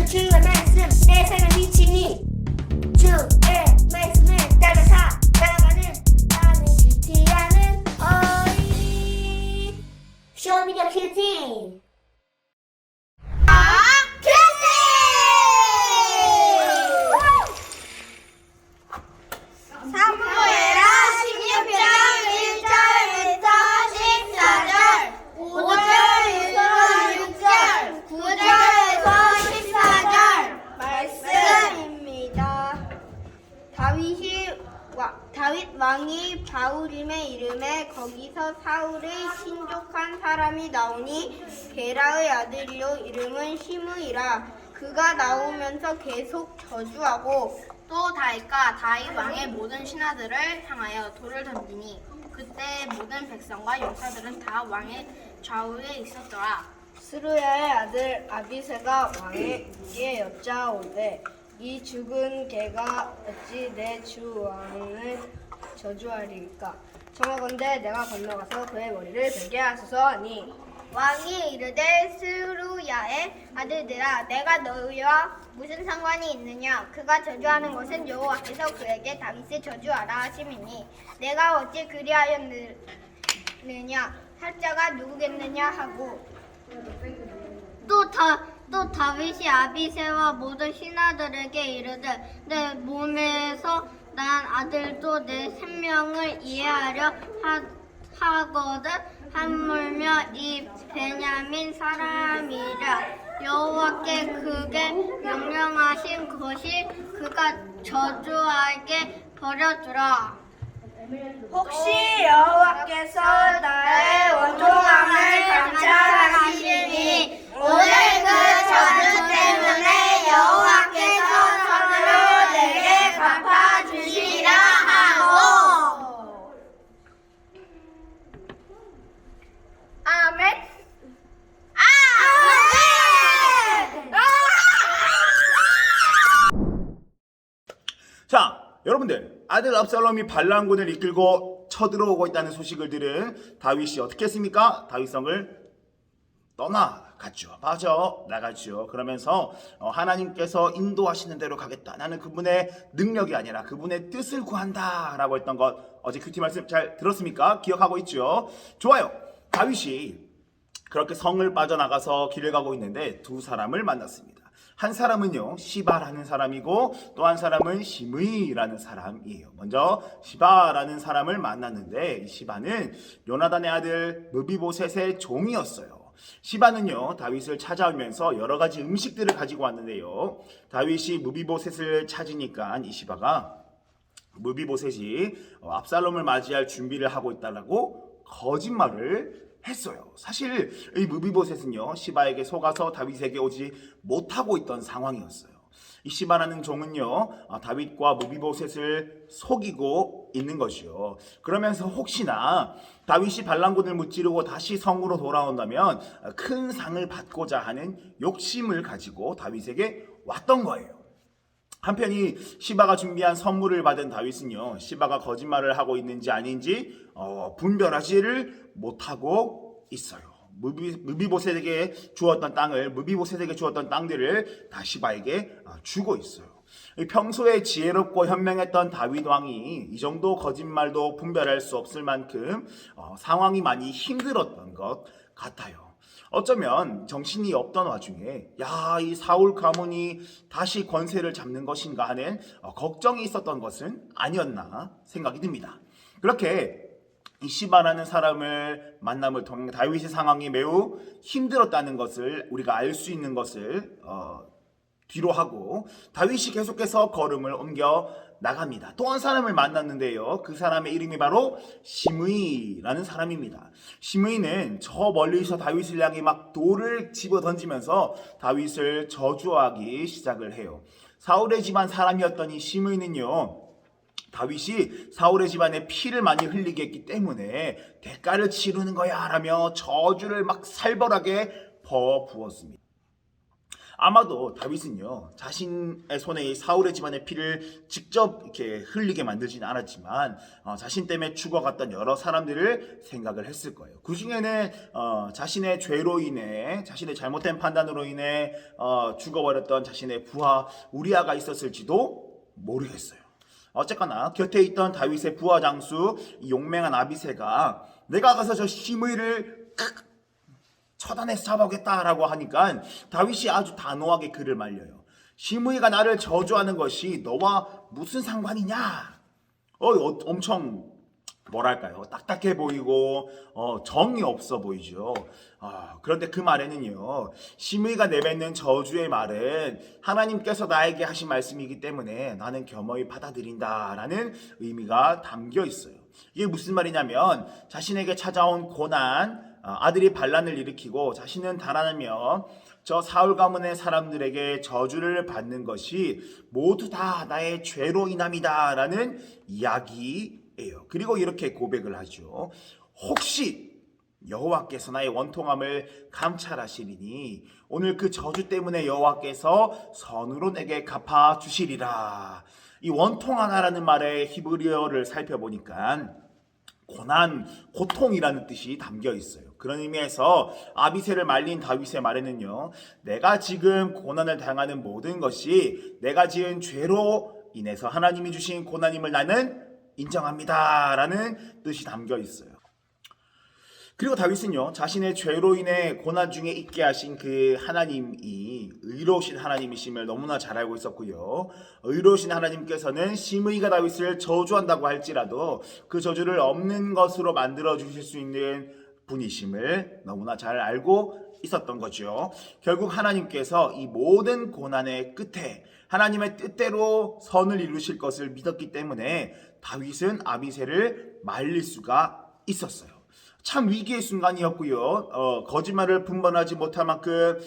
주의 말씀 내 삶의 빛이니 주의 말씀을 따라 살아가는 나는 큐티하는 어린이. Show me the cutie. 사무엘하 16장 1절부터 14절, 5절에서 6절, 9절에서 14절 말씀입니다. 다윗 왕이 바울임에 이름에 거기서 사울의 신족한 사람이 나오니 게라의 아들이요 이름은 시므이라. 그가 나오면서 계속 저주하고 또 다윗 왕의 모든 신하들을 향하여 돌을 던지니 그때 모든 백성과 용사들은 다 왕의 좌우에 있었더라. 스루야의 아들 아비새가 왕에게 여짜오되 이 죽은 개가 어찌 내 주 왕을 저주하리까? 청하건대 내가 건너가서 그의 머리를 베게 하소서 하니 왕이 이르되 스루야의 아들들아 내가 너희와 무슨 상관이 있느냐? 그가 저주하는 것은 여호와께서 그에게 다윗을 저주하라 하심이니 내가 어찌 그리하였느냐? 할 자가 누구겠느냐 하고 또 다윗이 아비새와 모든 신하들에게 이르되 내 몸에서 난 아들도 내 생명을 이해하려 하거든 하물며 이 베냐민 사람이라. 여호와께 그게 명령하신 것이 그가 저주하게 버려두라. 혹시 여호와께서 나의 원통함을 감찰하시니 오늘 그 저주 때문에 여호와께서 손으로 내게 갚아주시리라 하고. 아멘. 자, 여러분들, 아들 압살롬이 반란군을 이끌고 쳐들어오고 있다는 소식을 들은 다윗이 어떻게 했습니까? 다윗성을 떠나갔죠. 빠져나갔죠. 그러면서 하나님께서 인도하시는 대로 가겠다. 나는 그분의 능력이 아니라 그분의 뜻을 구한다 라고 했던 것 어제 큐티 말씀 잘 들었습니까? 기억하고 있죠? 좋아요. 다윗이 그렇게 성을 빠져나가서 길을 가고 있는데 두 사람을 만났습니다. 한 사람은요 시바라는 사람이고 또 한 사람은 시므이라는 사람이에요. 먼저 시바라는 사람을 만났는데 이 시바는 요나단의 아들 므비보셋의 종이었어요. 시바는요 다윗을 찾아오면서 여러 가지 음식들을 가지고 왔는데요, 다윗이 므비보셋을 찾으니까 이 시바가 므비보셋이 압살롬을 맞이할 준비를 하고 있다라고 거짓말을 했어요. 사실 이 므비보셋은요 시바에게 속아서 다윗에게 오지 못하고 있던 상황이었어요. 이 시바라는 종은요 다윗과 므비보셋을 속이고 있는 것이요. 그러면서 혹시나 다윗이 반란군을 무찌르고 다시 성으로 돌아온다면 큰 상을 받고자 하는 욕심을 가지고 다윗에게 왔던 거예요. 한편 시바가 준비한 선물을 받은 다윗은요 시바가 거짓말을 하고 있는지 아닌지 분별하지를 못하고 있어요. 므비보셋에게 주었던 땅들을 다 시바에게 주고 있어요. 평소에 지혜롭고 현명했던 다윗 왕이 이 정도 거짓말도 분별할 수 없을 만큼 상황이 많이 힘들었던 것 같아요. 어쩌면 정신이 없던 와중에 이 사울 가문이 다시 권세를 잡는 것인가 하는 걱정이 있었던 것은 아니었나 생각이 듭니다. 그렇게 이 시바라는 사람을 만남을 통해 다윗의 상황이 매우 힘들었다는 것을 우리가 알 수 있는 것을 뒤로 하고 다윗이 계속해서 걸음을 옮겨 나갑니다. 또 한 사람을 만났는데요, 그 사람의 이름이 바로 시므이라는 사람입니다. 시므이는 저 멀리서 다윗을 향해 막 돌을 집어 던지면서 다윗을 저주하기 시작을 해요. 사울의 집안 사람이었던 이 시므이는요 다윗이 사울의 집안에 피를 많이 흘리게 했기 때문에 대가를 치르는 거야 라며 저주를 막 살벌하게 퍼부었습니다. 아마도 다윗은요 자신의 손에 이 사울의 집안의 피를 직접 이렇게 흘리게 만들지는 않았지만 자신 때문에 죽어갔던 여러 사람들을 생각을 했을 거예요. 그 중에는 자신의 죄로 인해, 자신의 잘못된 판단으로 인해 죽어버렸던 자신의 부하 우리아가 있었을지도 모르겠어요. 어쨌거나 곁에 있던 다윗의 부하 장수 용맹한 아비새가 내가 가서 저 시므이를 처단해서 잡아오겠다라고 하니까 다윗이 아주 단호하게 그를 말려요. 시므이가 나를 저주하는 것이 너와 무슨 상관이냐? 엄청 뭐랄까요? 딱딱해 보이고 정이 없어 보이죠. 그런데 그 말에는요, 시므이가 내뱉는 저주의 말은 하나님께서 나에게 하신 말씀이기 때문에 나는 겸허히 받아들인다라는 의미가 담겨 있어요. 이게 무슨 말이냐면 자신에게 찾아온 고난, 아들이 반란을 일으키고 자신은 달아나며 저 사울 가문의 사람들에게 저주를 받는 것이 모두 다 나의 죄로 인함이다라는 이야기예요. 그리고 이렇게 고백을 하죠. 혹시 여호와께서 나의 원통함을 감찰하시리니 오늘 그 저주 때문에 여호와께서 선으로 내게 갚아 주시리라. 이 원통하다라는 말의 히브리어를 살펴보니까 고난, 고통이라는 뜻이 담겨 있어요. 그런 의미에서 아비새를 말린 다윗의 말에는요, 내가 지금 고난을 당하는 모든 것이 내가 지은 죄로 인해서 하나님이 주신 고난임을 나는 인정합니다 라는 뜻이 담겨 있어요. 그리고 다윗은요, 자신의 죄로 인해 고난 중에 있게 하신 그 하나님이 의로우신 하나님이심을 너무나 잘 알고 있었고요. 의로우신 하나님께서는 시므이가 다윗을 저주한다고 할지라도 그 저주를 없는 것으로 만들어 주실 수 있는 분이심을 너무나 잘 알고 있었던 거죠. 결국 하나님께서 이 모든 고난의 끝에 하나님의 뜻대로 선을 이루실 것을 믿었기 때문에 다윗은 아비새를 말릴 수가 있었어요. 참 위기의 순간이었고요. 거짓말을 분번하지 못할 만큼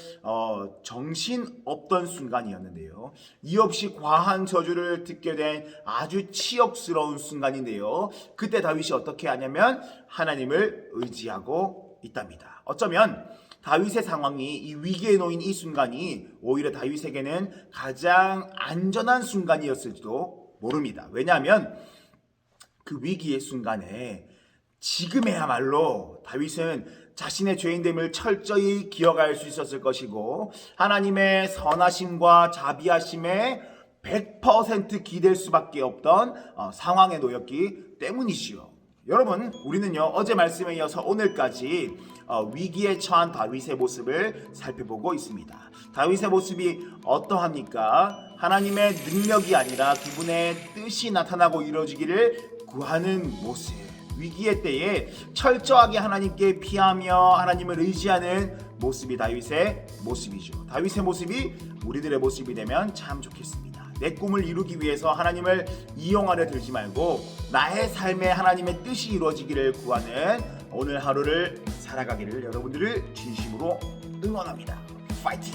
정신없던 순간이었는데요. 이유 없이 과한 저주를 듣게 된 아주 치욕스러운 순간인데요. 그때 다윗이 어떻게 하냐면 하나님을 의지하고 있답니다. 어쩌면 다윗의 상황이 이 위기에 놓인 이 순간이 오히려 다윗에게는 가장 안전한 순간이었을지도 모릅니다. 왜냐하면 그 위기의 순간에 지금에야말로 다윗은 자신의 죄인됨을 철저히 기억할 수 있었을 것이고 하나님의 선하심과 자비하심에 100% 기댈 수밖에 없던 상황에 놓였기 때문이지요. 여러분, 우리는요 어제 말씀에 이어서 오늘까지 위기에 처한 다윗의 모습을 살펴보고 있습니다. 다윗의 모습이 어떠합니까? 하나님의 능력이 아니라 그분의 뜻이 나타나고 이루어지기를 구하는 모습. 위기의 때에 철저하게 하나님께 피하며 하나님을 의지하는 모습이 다윗의 모습이죠. 다윗의 모습이 우리들의 모습이 되면 참 좋겠습니다. 내 꿈을 이루기 위해서 하나님을 이용하려 들지 말고 나의 삶에 하나님의 뜻이 이루어지기를 구하는 오늘 하루를 살아가기를 여러분들을 진심으로 응원합니다. 파이팅!